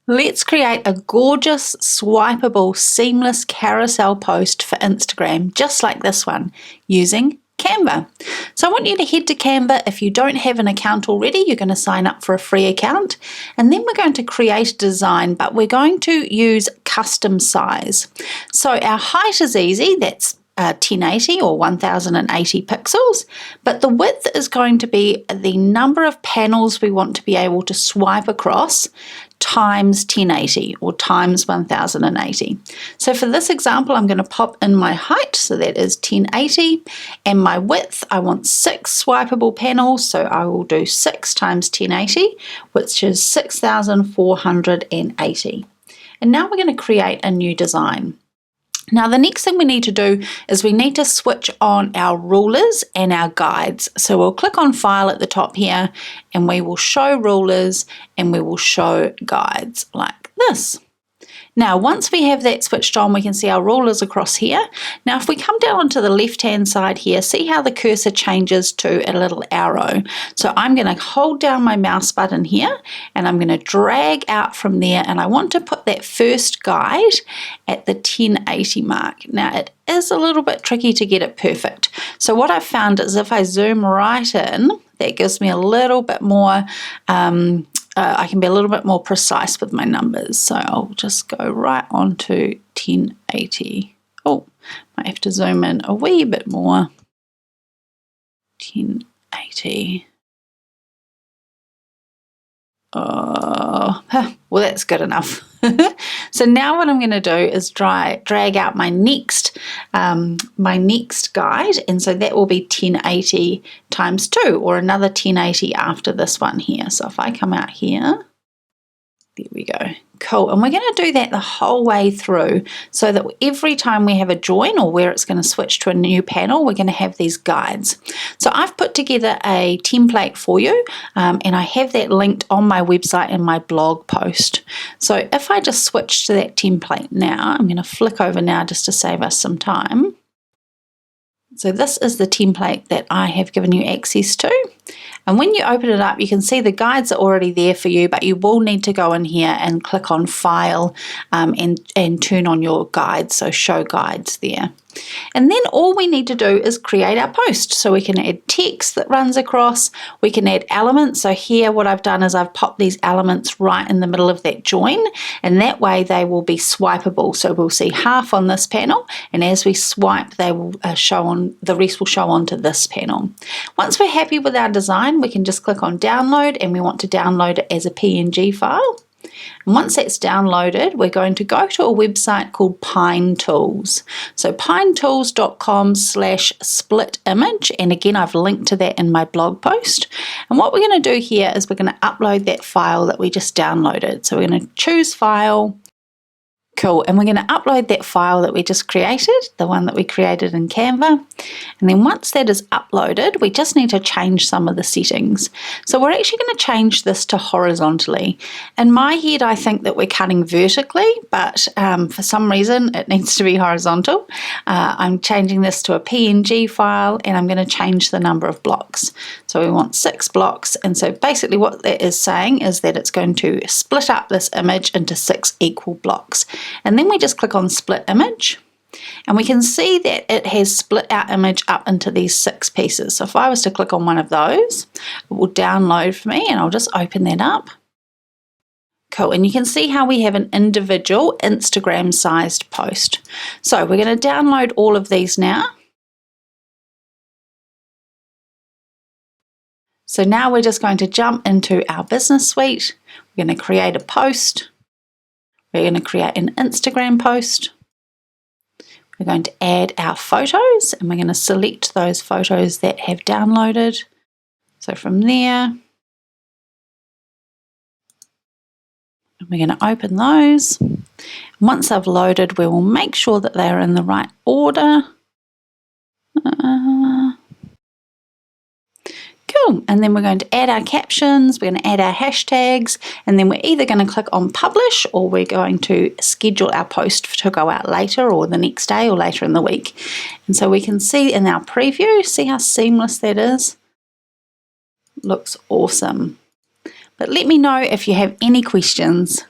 Let's create a gorgeous, swipeable, seamless carousel post for Instagram, just like this one, using Canva. So I want you to head to Canva. If you don't have an account already, you're going to sign up for a free account, and then we're going to create a design, but we're going to use custom size. So our height is easy, that's 1080 or 1080 pixels, but the width is going to be the number of panels we want to be able to swipe across times 1080 or times 1080. So for this example, I'm going to pop in my height, so that is 1080, and my width, I want 6 swipeable panels, so I will do 6 times 1080, which is 6480. And now we're going to create a new design. Now the next thing we need to do is we need to switch on our rulers and our guides. So we'll click on File at the top here, and we will show rulers and we will show guides like this. Now once we have that switched on, we can see our rulers across here. Now if we come down onto the left hand side here, see how the cursor changes to a little arrow. So I'm going to hold down my mouse button here and I'm going to drag out from there, and I want to put that first guide at the 1080 mark. Now it is a little bit tricky to get it perfect. So what I've found is if I zoom right in, that gives me a little bit more I can be a little bit more precise with my numbers. So I'll just go right on to 1080. Oh, might have to zoom in a wee bit more. 1080. Oh, well, that's good enough. So now what I'm going to do is drag out my next guide, and so that will be 1080 times 2, or another 1080 after this one here. So if I come out here, there we go. Cool. And we're going to do that the whole way through, so that every time we have a join or where it's going to switch to a new panel, we're going to have these guides. So I've put together a template for you, and I have that linked on my website in my blog post. So if I just switch to that template now, I'm going to flick over now just to save us some time. So this is the template that I have given you access to. And when you open it up, you can see the guides are already there for you, but you will need to go in here and click on File and turn on your guides, so show guides there. And then all we need to do is create our post. So we can add text that runs across, we can add elements. So here what I've done is I've popped these elements right in the middle of that join, and that way they will be swipeable. So we'll see half on this panel, and as we swipe, they will show on, the rest will show onto this panel. Once we're happy with our design, we can just click on download, and we want to download it as a PNG file. And once that's downloaded, we're going to go to a website called Pine Tools. So pinetools.com/splitimage, and again I've linked to that in my blog post. And what we're going to do here is we're going to upload that file that we just downloaded. So we're going to choose File. Cool, and we're going to upload that file that we just created, the one that we created in Canva. And then once that is uploaded, we just need to change some of the settings. So we're actually going to change this to horizontally. In my head, I think that we're cutting vertically, but for some reason it needs to be horizontal. I'm changing this to a PNG file, and I'm going to change the number of blocks. So we want 6 blocks, and so basically what that is saying is that it's going to split up this image into 6 equal blocks. And then we just click on Split Image, and we can see that it has split our image up into these 6 pieces. So if I was to click on one of those, it will download for me, and I'll just open that up. Cool, and you can see how we have an individual Instagram sized post. So we're going to download all of these now. So now we're just going to jump into our business suite. We're going to create a post. We're going to create an Instagram post. We're going to add our photos, and we're going to select those photos that have downloaded. So from there, we're going to open those. Once they've loaded, we will make sure that they are in the right order. Cool, and then we're going to add our captions, we're going to add our hashtags, and then we're either going to click on publish, or we're going to schedule our post to go out later, or the next day, or later in the week. And so we can see in our preview, see how seamless that is? Looks awesome. But let me know if you have any questions.